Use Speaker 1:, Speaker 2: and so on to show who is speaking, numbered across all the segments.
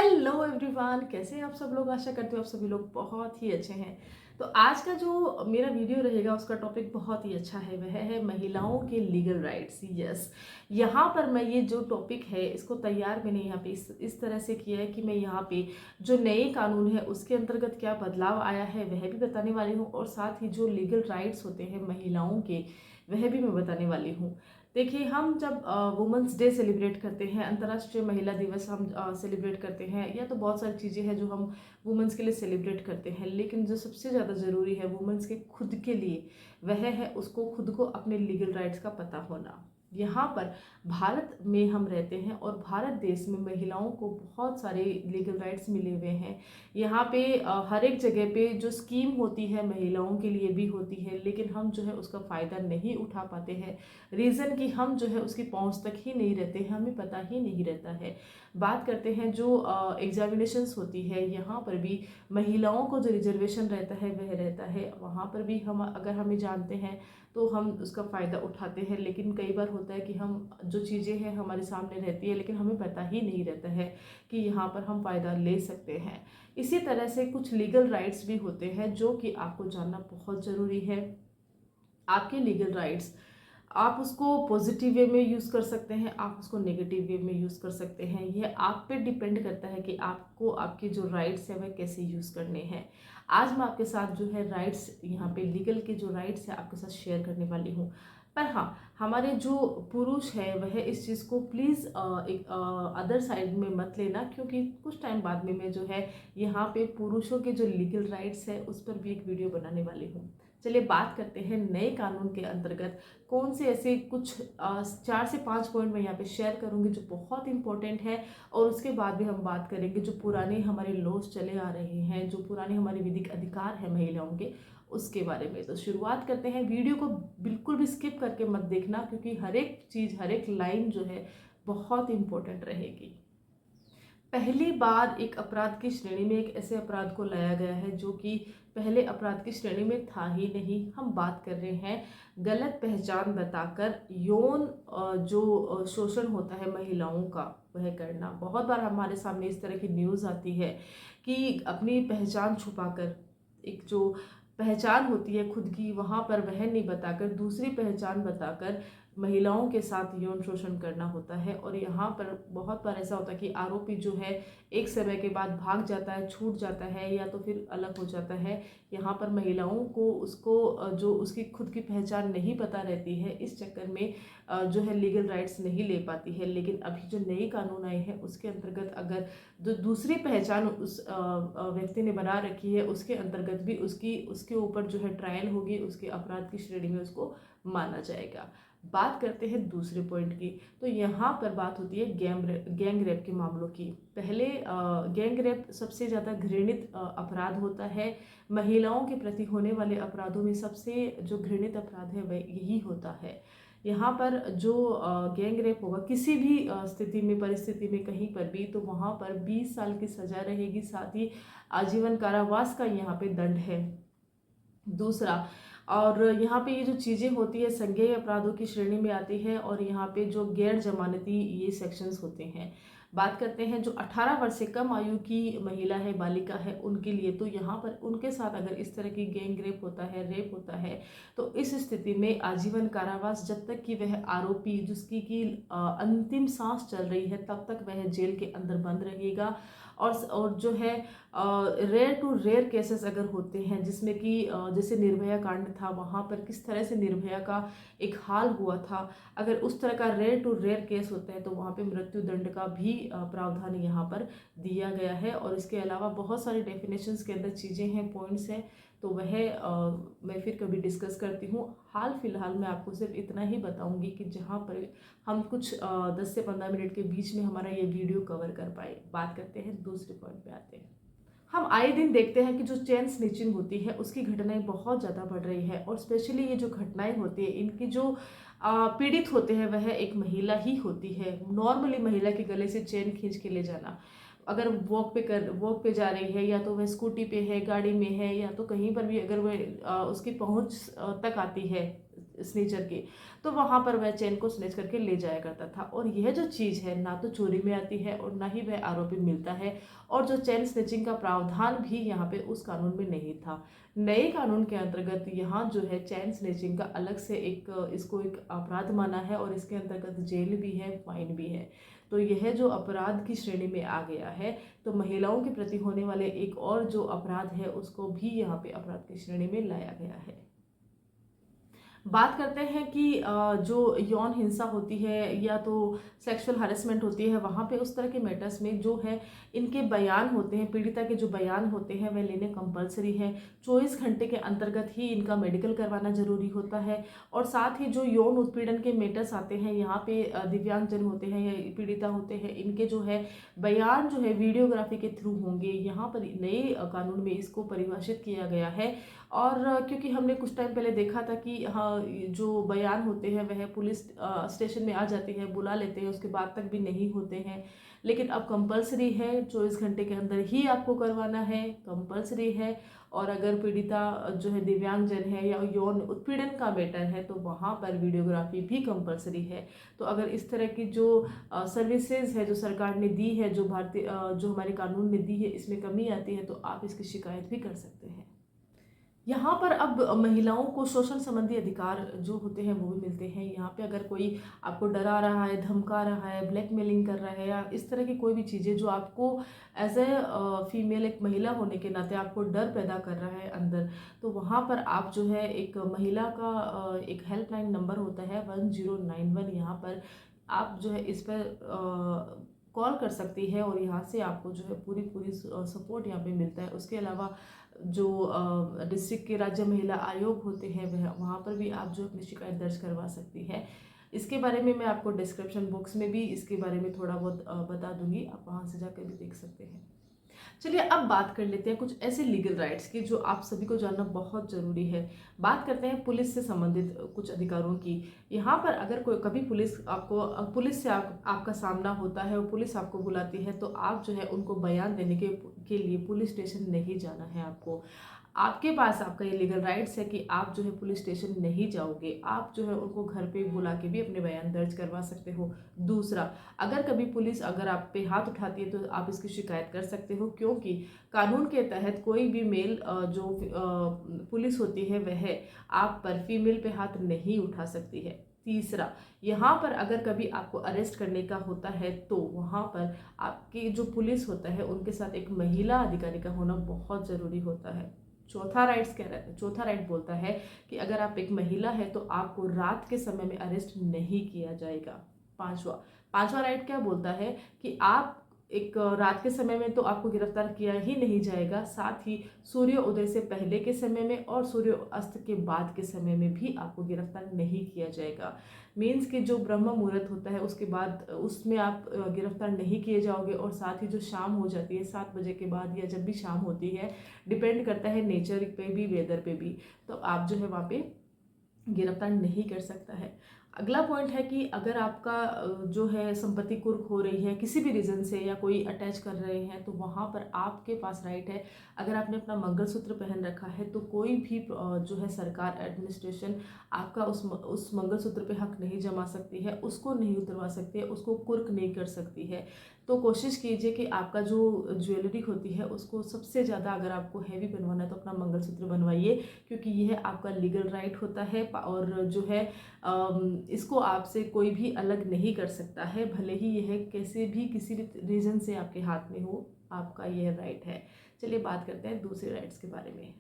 Speaker 1: Hello everyone, कैसे हैं आप सब लोग। आशा करती हूँ आप सभी लोग बहुत ही अच्छे हैं। तो आज का जो मेरा वीडियो रहेगा उसका टॉपिक बहुत ही अच्छा है, वह है महिलाओं के लीगल राइट्स। यस, यहाँ पर मैं ये जो टॉपिक है इसको तैयार मैंने यहाँ पे इस तरह से किया है कि मैं यहाँ पे जो नए कानून है उसके अंतर्गत क्या बदलाव आया है वह भी बताने वाली हूँ, और साथ ही जो लीगल राइट्स होते हैं महिलाओं के वह भी मैं बताने वाली हूँ। देखिए, हम जब वुमेंस डे सेलिब्रेट करते हैं, अंतर्राष्ट्रीय महिला दिवस हम सेलिब्रेट करते हैं, या तो बहुत सारी चीज़ें हैं जो हम वुमेंस के लिए सेलिब्रेट करते हैं, लेकिन जो सबसे ज़्यादा ज़रूरी है वुमेंस के खुद के लिए वह है उसको खुद को अपने लीगल राइट्स का पता होना। यहाँ पर भारत में हम रहते हैं और भारत देश में महिलाओं को बहुत सारे लीगल राइट्स मिले हुए हैं। यहाँ पे हर एक जगह पे जो स्कीम होती है महिलाओं के लिए भी होती है, लेकिन हम जो है उसका फ़ायदा नहीं उठा पाते हैं। रीज़न कि हम जो है उसकी पहुंच तक ही नहीं रहते हैं, हमें पता ही नहीं रहता है। बात करते हैं जो एग्जामिनेशंस होती है, यहाँ पर भी महिलाओं को जो रिजर्वेशन रहता है वह रहता है। वहाँ पर भी हम अगर हमें जानते हैं तो हम उसका फ़ायदा उठाते हैं, लेकिन कई बार होता है कि हम जो चीज़ें हैं हमारे सामने रहती है लेकिन हमें पता ही नहीं रहता है कि यहाँ पर हम फ़ायदा ले सकते हैं। इसी तरह से कुछ लीगल राइट्स भी होते हैं जो कि आपको जानना बहुत ज़रूरी है। आपके लीगल राइट्स, आप उसको पॉजिटिव वे में यूज़ कर सकते हैं, आप उसको नेगेटिव वे में यूज़ कर सकते हैं। यह आप पे डिपेंड करता है कि आपको आपके जो राइट्स है वह कैसे यूज़ करने हैं। आज मैं आपके साथ जो है राइट्स, यहाँ पे लीगल के जो राइट्स है आपके साथ शेयर करने वाली हूँ। पर हाँ, हमारे जो पुरुष है वह इस चीज़ को प्लीज़ एक अदर साइड में मत लेना, क्योंकि कुछ टाइम बाद में मैं जो है यहाँ पे पुरुषों के जो लीगल राइट्स है उस पर भी एक वीडियो बनाने वाली हूँ। चलिए बात करते हैं नए कानून के अंतर्गत कौन से ऐसे कुछ 4 से 5 पॉइंट मैं यहाँ पे शेयर करूँगी जो बहुत इंपॉर्टेंट है, और उसके बाद भी हम बात करेंगे जो पुराने हमारे लॉज चले आ रहे हैं, जो पुराने हमारे विधिक अधिकार है महिलाओं के, उसके बारे में। तो शुरुआत करते हैं। वीडियो को बिल्कुल भी स्किप करके मत देखना, क्योंकि हर एक चीज़, हर एक लाइन जो है बहुत इंपॉर्टेंट रहेगी। पहली बार एक अपराध की श्रेणी में एक ऐसे अपराध को लाया गया है जो कि पहले अपराध की श्रेणी में था ही नहीं। हम बात कर रहे हैं गलत पहचान बताकर यौन जो शोषण होता है महिलाओं का वह करना। बहुत बार हमारे सामने इस तरह की न्यूज़ आती है कि अपनी पहचान छुपाकर, एक जो पहचान होती है खुद की वहाँ पर वह नहीं बताकर दूसरी पहचान बताकर महिलाओं के साथ यौन शोषण करना होता है। और यहाँ पर बहुत बार ऐसा होता है कि आरोपी जो है एक समय के बाद भाग जाता है, छूट जाता है, या तो फिर अलग हो जाता है। यहाँ पर महिलाओं को उसको जो उसकी खुद की पहचान नहीं पता रहती है, इस चक्कर में जो है लीगल राइट्स नहीं ले पाती है। लेकिन अभी जो नए कानून आए हैं उसके अंतर्गत अगर जो दूसरी पहचान उस व्यक्ति ने बना रखी है उसके अंतर्गत भी उसकी उसके ऊपर जो है ट्रायल होगी, उसके अपराध की श्रेणी में उसको माना जाएगा। बात करते हैं दूसरे पॉइंट की। तो यहाँ पर बात होती है गैंग रेप के मामलों की। पहले गैंग रेप सबसे ज़्यादा घृणित अपराध होता है। महिलाओं के प्रति होने वाले अपराधों में सबसे जो घृणित अपराध है वह यही होता है। यहाँ पर जो गैंग रेप होगा किसी भी स्थिति में, परिस्थिति में, कहीं पर भी, तो वहाँ पर 20 साल की सज़ा रहेगी, साथ ही आजीवन कारावास का यहाँ पे दंड है। दूसरा, और यहाँ पे ये जो चीज़ें होती है संज्ञेय अपराधों की श्रेणी में आती है, और यहाँ पे जो गैर जमानती ये सेक्शंस होते हैं। बात करते हैं जो 18 वर्ष से कम आयु की महिला है, बालिका है, उनके लिए। तो यहाँ पर उनके साथ अगर इस तरह की गैंग रेप होता है, रेप होता है, तो इस स्थिति में आजीवन कारावास, जब तक कि वह आरोपी जिसकी की अंतिम सांस चल रही है तब तक वह जेल के अंदर बंद रहेगा। और जो है रेयर टू रेयर केसेस अगर होते हैं जिसमें कि जैसे निर्भया कांड था, वहाँ पर किस तरह से निर्भया का एक हाल हुआ था, अगर उस तरह का रेयर टू रेयर केस होता है तो वहाँ पे मृत्यु दंड का भी प्रावधान यहाँ पर दिया गया है। और इसके अलावा बहुत सारी डेफिनेशंस के अंदर चीज़ें हैं, पॉइंट्स हैं, तो वह मैं फिर कभी डिस्कस करती हूँ। हाल फिलहाल मैं आपको सिर्फ इतना ही बताऊंगी कि जहाँ पर हम कुछ 10 से 15 मिनट के बीच में हमारा ये वीडियो कवर कर पाए। बात करते हैं दूसरे पॉइंट पे आते हैं। हम आए दिन देखते हैं कि जो चेन स्निचिंग होती है उसकी घटनाएं बहुत ज़्यादा बढ़ रही है, और स्पेशली ये जो घटनाएं होती है इनकी जो पीड़ित होते हैं वह एक महिला ही होती है। नॉर्मली महिला के गले से चेन खींच के ले जाना, अगर वॉक पे जा रही है, या तो वह स्कूटी पे है, गाड़ी में है, या तो कहीं पर भी अगर वह उसकी पहुंच तक आती है, स्नेचर के, तो वहाँ पर वह चैन को स्नेच करके ले जाया करता था। और यह जो चीज़ है ना तो चोरी में आती है और ना ही वह आरोपी मिलता है, और जो चैन स्नेचिंग का प्रावधान भी यहाँ पे उस कानून में नहीं था। नए कानून के अंतर्गत यहाँ जो है चैन स्नेचिंग का अलग से एक इसको एक अपराध माना है, और इसके अंतर्गत जेल भी है, फाइन भी है। तो यह जो अपराध की श्रेणी में आ गया है, तो महिलाओं के प्रति होने वाले एक और जो अपराध है उसको भी यहाँ पे अपराध की श्रेणी में लाया गया है। बात करते हैं कि जो यौन हिंसा होती है या तो सेक्सुअल हरेसमेंट होती है, वहाँ पे उस तरह के मैटर्स में जो है इनके बयान होते हैं, पीड़िता के जो बयान होते हैं वह लेने कंपलसरी है। 24 घंटे के अंतर्गत ही इनका मेडिकल करवाना जरूरी होता है। और साथ ही जो यौन उत्पीड़न के मैटर्स आते हैं, यहाँ पे दिव्यांगजन होते हैं या पीड़िता होते हैं, इनके जो है बयान जो है वीडियोग्राफी के थ्रू होंगे। यहाँ पर नए कानून में इसको परिभाषित किया गया है। और क्योंकि हमने कुछ टाइम पहले देखा था कि हाँ, जो बयान होते हैं वह पुलिस स्टेशन में आ जाती है, बुला लेते हैं, उसके बाद तक भी नहीं होते हैं, लेकिन अब कंपलसरी है, 24 घंटे के अंदर ही आपको करवाना है, कंपलसरी है। और अगर पीड़िता जो है दिव्यांगजन है या यौन उत्पीड़न का मैटर है तो वहाँ पर वीडियोग्राफी भी कंपलसरी है। तो अगर इस तरह की जो सर्विसेज है जो सरकार ने दी है, जो जो हमारे कानून ने दी है, इसमें कमी आती है तो आप इसकी शिकायत भी कर सकते हैं। यहाँ पर अब महिलाओं को शोषण संबंधी अधिकार जो होते हैं वो भी मिलते हैं। यहाँ पे अगर कोई आपको डरा रहा है, धमका रहा है, ब्लैकमेलिंग कर रहा है या इस तरह की कोई भी चीज़ें जो आपको एज ए फीमेल, एक महिला होने के नाते आपको डर पैदा कर रहा है अंदर, तो वहाँ पर आप जो है एक महिला का एक हेल्पलाइन नंबर होता है 1091, यहाँ पर आप जो है इस पर कॉल कर सकती है और यहाँ से आपको जो है पूरी सपोर्ट यहाँ पे मिलता है। उसके अलावा जो डिस्ट्रिक्ट के राज्य महिला आयोग होते हैं वह वहाँ पर भी आप जो अपनी शिकायत दर्ज करवा सकती है। इसके बारे में मैं आपको डिस्क्रिप्शन बॉक्स में भी इसके बारे में थोड़ा बहुत बता दूंगी, आप वहाँ से जाकर भी देख सकते हैं। चलिए अब बात कर लेते हैं कुछ ऐसे लीगल राइट्स की जो आप सभी को जानना बहुत ज़रूरी है। बात करते हैं पुलिस से संबंधित कुछ अधिकारों की। यहाँ पर अगर कोई कभी पुलिस से आपका सामना होता है और पुलिस आपको बुलाती है, तो आप जो है उनको बयान देने के लिए पुलिस स्टेशन नहीं जाना है। आपके पास आपका ये लीगल राइट्स है कि आप जो है पुलिस स्टेशन नहीं जाओगे, आप जो है उनको घर पे बुला के भी अपने बयान दर्ज करवा सकते हो। दूसरा, अगर कभी पुलिस अगर आप पे हाथ उठाती है तो आप इसकी शिकायत कर सकते हो, क्योंकि कानून के तहत कोई भी मेल जो पुलिस होती है वह आप पर फीमेल पे हाथ नहीं उठा सकती है। तीसरा, यहाँ पर अगर कभी आपको अरेस्ट करने का होता है तो वहाँ पर आपकी जो पुलिस होता है उनके साथ एक महिला अधिकारी का होना बहुत ज़रूरी होता है। चौथा राइट बोलता है कि अगर आप एक महिला है तो आपको रात के समय में अरेस्ट नहीं किया जाएगा। पांचवा राइट क्या बोलता है कि आप एक रात के समय में तो आपको गिरफ्तार किया ही नहीं जाएगा, साथ ही सूर्य उदय से पहले के समय में और सूर्य अस्त के बाद के समय में भी आपको गिरफ्तार नहीं किया जाएगा। मीन्स कि जो ब्रह्म मुहूर्त होता है उसके बाद उसमें आप गिरफ्तार नहीं किए जाओगे, और साथ ही जो शाम हो जाती है 7 बजे के बाद या जब भी शाम होती है, डिपेंड करता है नेचर पे भी, वेदर पे भी, तो आप जो है वहाँ पे गिरफ्तार नहीं कर सकता है। अगला पॉइंट है कि अगर आपका जो है संपत्ति कुर्क हो रही है किसी भी रीज़न से या कोई अटैच कर रहे हैं, तो वहाँ पर आपके पास राइट है, अगर आपने अपना मंगलसूत्र पहन रखा है तो कोई भी जो है सरकार, एडमिनिस्ट्रेशन आपका उस मंगलसूत्र पे हक नहीं जमा सकती है, उसको नहीं उतरवा सकती है, उसको कुर्क नहीं कर सकती है। तो कोशिश कीजिए कि आपका जो ज्वेलरी होती है उसको सबसे ज़्यादा, अगर आपको हैवी बनवाना है तो अपना मंगलसूत्र बनवाइए, क्योंकि यह आपका लीगल राइट होता है और जो है इसको आपसे कोई भी अलग नहीं कर सकता है, भले ही यह किसी भी रीज़न से आपके हाथ में हो, आपका यह राइट है। चलिए बात करते हैं दूसरे राइट्स के बारे में।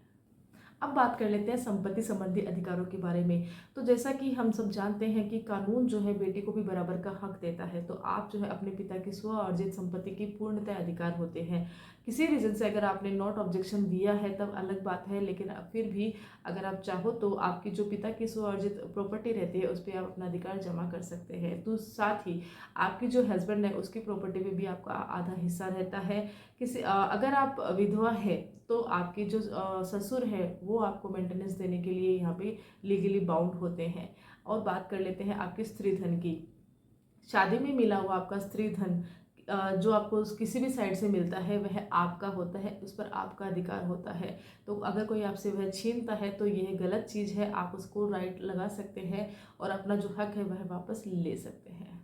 Speaker 1: अब बात कर लेते हैं संपत्ति संबंधी अधिकारों के बारे में। तो जैसा कि हम सब जानते हैं कि कानून जो है बेटी को भी बराबर का हक देता है, तो आप जो है अपने पिता की स्व अर्जित संपत्ति की पूर्णतः अधिकार होते हैं। किसी रीज़न से अगर आपने नॉट ऑब्जेक्शन दिया है तब अलग बात है, लेकिन फिर भी अगर आप चाहो तो आपकी जो पिता की स्व अर्जित प्रॉपर्टी रहती है उस पर आप अपना अधिकार जमा कर सकते हैं। तो साथ ही आपकी जो हस्बैंड है उसकी प्रॉपर्टी में भी आपका आधा हिस्सा रहता है। अगर आप विधवा है तो आपके जो ससुर है वो आपको मेंटेनेंस देने के लिए यहाँ पे लीगली बाउंड होते हैं। और बात कर लेते हैं आपके स्त्री धन की। शादी में मिला हुआ आपका स्त्री धन जो आपको किसी भी साइड से मिलता है वह आपका होता है, उस पर आपका अधिकार होता है। तो अगर कोई आपसे वह छीनता है तो यह गलत चीज़ है, आप उसको राइट लगा सकते हैं और अपना जो हक है वह वापस ले सकते हैं।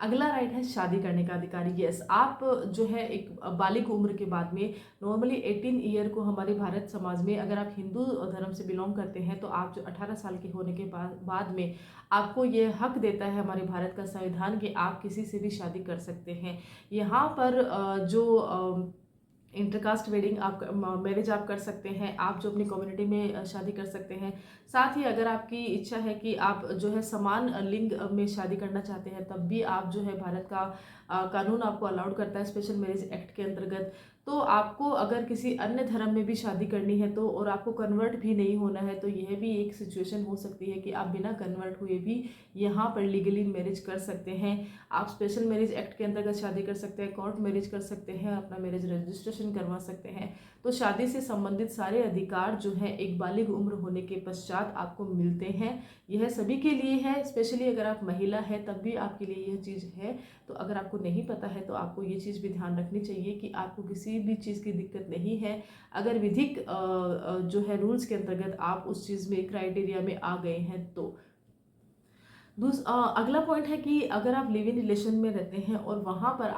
Speaker 1: अगला राइट है शादी करने का अधिकार। यस, आप जो है एक बालिग उम्र के बाद में, नॉर्मली 18 ईयर को हमारे भारत समाज में, अगर आप हिंदू धर्म से बिलोंग करते हैं तो आप जो 18 साल के होने के बाद में आपको ये हक देता है हमारे भारत का संविधान कि आप किसी से भी शादी कर सकते हैं। यहाँ पर जो इंटरकास्ट वेडिंग आप मैरिज आप कर सकते हैं, आप जो अपनी कम्युनिटी में शादी कर सकते हैं। साथ ही अगर आपकी इच्छा है कि आप जो है समान लिंग में शादी करना चाहते हैं, तब भी आप जो है भारत का कानून आपको अलाउड करता है स्पेशल मैरिज एक्ट के अंतर्गत। तो आपको अगर किसी अन्य धर्म में भी शादी करनी है तो, और आपको कन्वर्ट भी नहीं होना है, तो यह भी एक सिचुएशन हो सकती है कि आप बिना कन्वर्ट हुए भी यहाँ पर लीगली मैरिज कर सकते हैं। आप स्पेशल मैरिज एक्ट के अंतर्गत शादी कर सकते हैं, कोर्ट मैरिज कर सकते हैं, अपना मैरिज रजिस्ट्रेशन करवा सकते हैं। तो शादी से संबंधित सारे अधिकार जो है एक बालिग उम्र होने के पश्चात आपको मिलते हैं। यह सभी के लिए है, स्पेशली अगर आप महिला है तब भी आपके लिए यह चीज़ है। तो अगर आपको नहीं पता है तो आपको ये चीज़ भी ध्यान रखनी चाहिए कि आपको किसी भी चीज़ की दिक्कत नहीं है, अगर विधिक जो है रूल्स के अंतर्गत आप उस चीज़ में क्राइटेरिया में आ गए हैं तो। अगला पॉइंट है कि अगर आप लिव इन रिलेशन में रहते हैं और वहाँ पर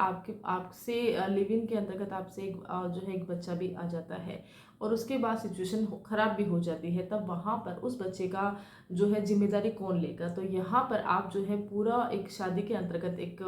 Speaker 1: आपसे लिव इन के अंतर्गत आपसे एक जो है एक बच्चा भी आ जाता है और उसके बाद सिचुएशन खराब भी हो जाती है, तब वहाँ पर उस बच्चे का जो है जिम्मेदारी कौन लेगा। तो यहाँ पर आप जो है पूरा एक शादी के अंतर्गत एक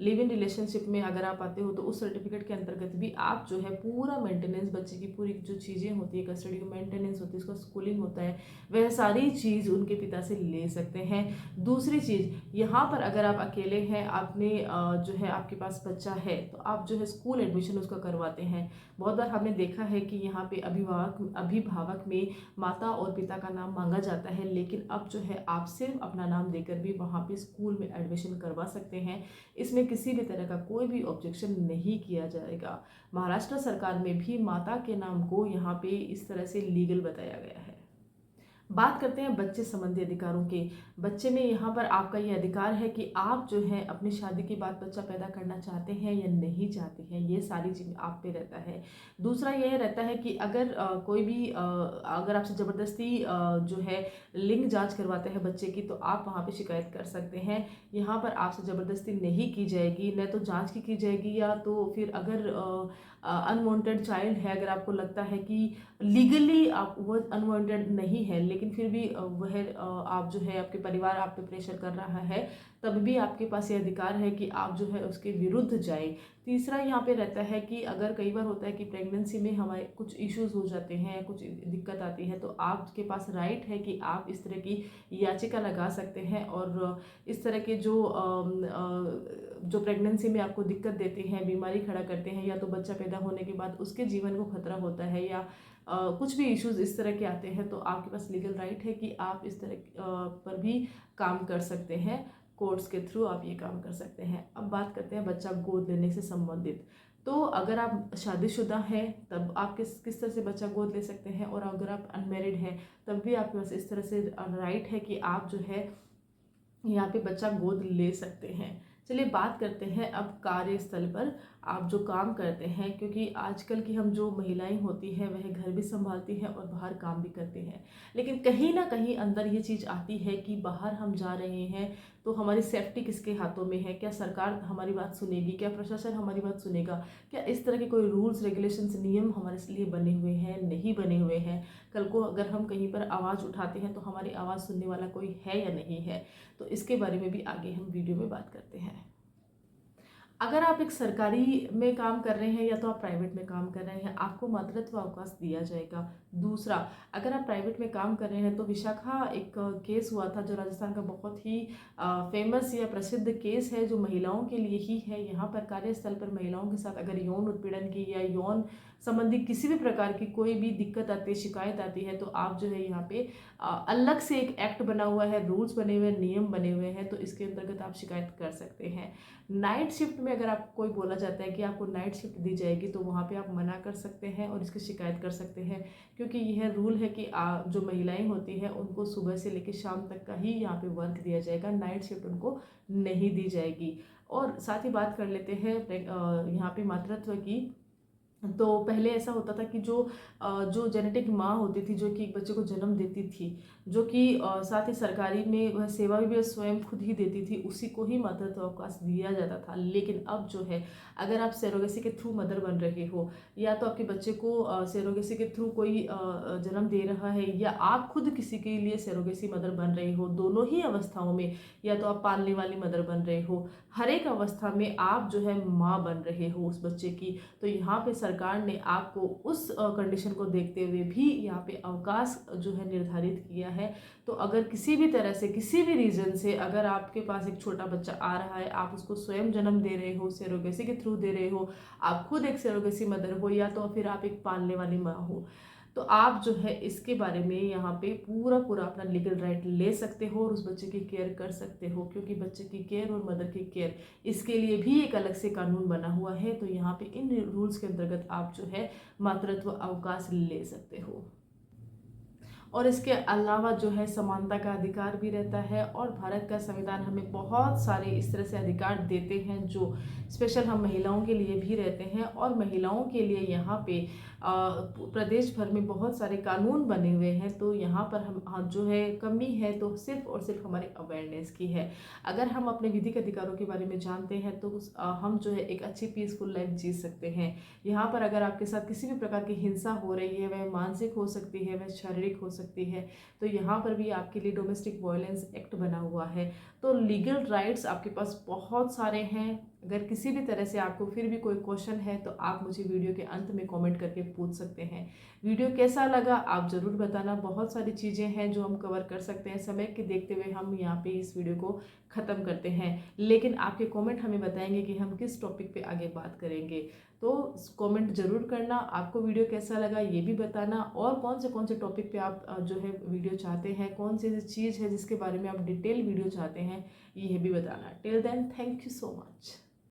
Speaker 1: लिव इन रिलेशनशिप में अगर आप आते हो तो उस सर्टिफिकेट के अंतर्गत भी आप जो है पूरा मेंटेनेंस, बच्चे की पूरी जो चीज़ें होती है, कस्टडी मेंटेनेंस होती है, उसका स्कूलिंग होता है, वह सारी चीज़ उनके पिता से ले सकते हैं। दूसरी चीज़, यहाँ पर अगर आप अकेले हैं, आपने जो है आपके पास बच्चा है, तो आप जो है स्कूल एडमिशन उसका करवाते हैं। बहुत बार हमने देखा है कि यहाँ पे अभिभावक में माता और पिता का नाम मांगा जाता है, लेकिन अब जो है आप सिर्फ अपना नाम देकर भी वहाँ पे स्कूल में एडमिशन करवा सकते हैं। इसमें किसी भी तरह का कोई भी ऑब्जेक्शन नहीं किया जाएगा। महाराष्ट्र सरकार में भी माता के नाम को यहाँ पे इस तरह से लीगल बताया गया है। बात करते हैं बच्चे संबंधी अधिकारों के। बच्चे में यहाँ पर आपका ये अधिकार है कि आप जो है अपनी शादी के बाद बच्चा पैदा करना चाहते हैं या नहीं चाहते हैं, ये सारी चीज़ आप पे रहता है। दूसरा यह रहता है कि अगर कोई भी अगर आपसे ज़बरदस्ती जो है लिंग जांच करवाते हैं बच्चे की, तो आप वहाँ पे शिकायत कर सकते हैं। यहाँ पर आपसे ज़बरदस्ती नहीं की जाएगी, न तो जाँच की जाएगी, या तो फिर अगर अनवांटेड चाइल्ड है, अगर आपको लगता है कि लीगली आप वो अनवांटेड नहीं है लेकिन फिर भी वह आप जो है आपके परिवार आप पे प्रेशर कर रहा है, तब भी आपके पास ये अधिकार है कि आप जो है उसके विरुद्ध जाएं। तीसरा यहाँ पे रहता है कि अगर कई बार होता है कि प्रेगनेंसी में हमारे कुछ इश्यूज हो जाते हैं, कुछ दिक्कत आती है, तो आपके पास राइट है कि आप इस तरह की याचिका लगा सकते हैं और इस तरह के जो प्रेगनेंसी में आपको दिक्कत देते हैं, बीमारी खड़ा करते हैं, या तो बच्चा पैदा होने के बाद उसके जीवन को खतरा होता है, या कुछ भी इश्यूज इस तरह के आते हैं, तो आपके पास लीगल राइट है कि आप इस तरह पर भी काम कर सकते हैं। कोर्ट्स के थ्रू आप ये काम कर सकते हैं। अब बात करते हैं बच्चा गोद लेने से संबंधित। तो अगर आप शादीशुदा हैं तब आप किस तरह से बच्चा गोद ले सकते हैं, और अगर आप अनमेरिड हैं तब भी आपके पास इस तरह से राइट है कि आप जो है यहाँ पे बच्चा गोद ले सकते हैं। चलिए बात करते हैं अब कार्यस्थल पर आप जो काम करते हैं, क्योंकि आजकल की हम जो महिलाएं होती हैं वह घर भी संभालती हैं और बाहर काम भी करती हैं, लेकिन कहीं ना कहीं अंदर ये चीज़ आती है कि बाहर हम जा रहे हैं तो हमारी सेफ्टी किसके हाथों में है, क्या सरकार हमारी बात सुनेगी, क्या प्रशासन हमारी बात सुनेगा, क्या इस तरह के कोई रूल्स रेगुलेशंस नियम हमारे लिए बने हुए हैं, नहीं बने हुए हैं। कल को अगर हम कहीं पर आवाज़ उठाते हैं तो हमारी आवाज़ सुनने वाला कोई है या नहीं है, तो इसके बारे में भी आगे हम वीडियो में बात करते हैं। अगर आप एक सरकारी में काम कर रहे हैं या तो आप प्राइवेट में काम कर रहे हैं, आपको मातृत्व अवकाश दिया जाएगा। दूसरा, अगर आप प्राइवेट में काम कर रहे हैं तो विशाखा एक केस हुआ था जो राजस्थान का बहुत ही फेमस या प्रसिद्ध केस है, जो महिलाओं के लिए ही है। यहाँ पर कार्यस्थल पर महिलाओं के साथ अगर यौन उत्पीड़न की या यौन संबंधी किसी भी प्रकार की कोई भी दिक्कत आती है, शिकायत आती है, तो आप जो है यहाँ पे अलग से एक एक्ट बना हुआ है, रूल्स बने हुए हैं, नियम बने हुए हैं, तो इसके अंतर्गत आप शिकायत कर सकते हैं। नाइट शिफ्ट में अगर आपको कोई बोला जाता है कि आपको नाइट शिफ्ट दी जाएगी, तो वहाँ पे आप मना कर सकते हैं और इसकी शिकायत कर सकते हैं, क्योंकि यह रूल है कि जो महिलाएं होती हैं उनको सुबह से लेकर शाम तक का ही यहाँ पे वर्क दिया जाएगा, नाइट शिफ्ट उनको नहीं दी जाएगी। और साथ ही बात कर लेते हैं यहाँ पे मातृत्व की। तो पहले ऐसा होता था कि जो जेनेटिक माँ होती थी, जो कि एक बच्चे को जन्म देती थी, जो कि साथ ही सरकारी में वह सेवा भी वह स्वयं खुद ही देती थी, उसी को ही मातृत्व अवकाश दिया जाता था। लेकिन अब जो है, अगर आप सेरोगेसी के थ्रू मदर बन रहे हो, या तो आपके बच्चे को सेरोगेसी के थ्रू कोई जन्म दे रहा है, या आप खुद किसी के लिए सेरोगेसी मदर बन रहे हो, दोनों ही अवस्थाओं में, या तो आप पालने वाली मदर बन रहे हो, हर एक अवस्था में आप जो है माँ बन रहे हो उस बच्चे की। तो यहाँ पे सरकार ने आपको उस कंडीशन को देखते हुए भी यहाँ पे अवकाश जो है निर्धारित किया है। तो अगर किसी भी तरह से, किसी भी रीजन से अगर आपके पास एक छोटा बच्चा आ रहा है, आप उसको स्वयं जन्म दे रहे हो, सेरोगेसी के थ्रू दे रहे हो, आप खुद एक सेरोगेसी मदर हो, या तो फिर आप एक पालने वाली माँ हो, तो आप जो है इसके बारे में यहाँ पे पूरा पूरा अपना लीगल राइट ले सकते हो और उस बच्चे की केयर कर सकते हो। क्योंकि बच्चे की केयर और मदर की केयर, इसके लिए भी एक अलग से कानून बना हुआ है। तो यहाँ पे इन रूल्स के अंतर्गत आप जो है मातृत्व अवकाश ले सकते हो। और इसके अलावा जो है समानता का अधिकार भी रहता है, और भारत का संविधान हमें बहुत सारे इस तरह से अधिकार देते हैं जो स्पेशल हम महिलाओं के लिए भी रहते हैं। और महिलाओं के लिए यहाँ पे प्रदेश भर में बहुत सारे कानून बने हुए हैं। तो यहाँ पर हम जो है कमी है तो सिर्फ और सिर्फ हमारे अवेयरनेस की है। अगर हम अपने विधिक अधिकारों के बारे में जानते हैं तो हम जो है एक अच्छी पीसफुल लाइफ जी सकते हैं। यहाँ पर अगर आपके साथ किसी भी प्रकार की हिंसा हो रही है, वह मानसिक हो सकती है, वह शारीरिक हो सकती है, तो यहाँ पर भी आपके लिए डोमेस्टिक वायलेंस एक्ट बना हुआ है। तो लीगल राइट्स आपके पास बहुत सारे हैं। अगर किसी भी तरह से आपको फिर भी कोई क्वेश्चन है तो आप मुझे वीडियो के अंत में कमेंट करके पूछ सकते हैं। वीडियो कैसा लगा आप ज़रूर बताना। बहुत सारी चीज़ें हैं जो हम कवर कर सकते हैं, समय के देखते हुए हम यहाँ पे इस वीडियो को ख़त्म करते हैं, लेकिन आपके कमेंट हमें बताएंगे कि हम किस टॉपिक पे आगे बात करेंगे। तो कमेंट जरूर करना, आपको वीडियो कैसा लगा ये भी बताना, और कौन से टॉपिक पे आप जो है वीडियो चाहते हैं, कौन सी चीज़ है जिसके बारे में आप डिटेल वीडियो चाहते हैं ये भी बताना। Till then, thank you so much.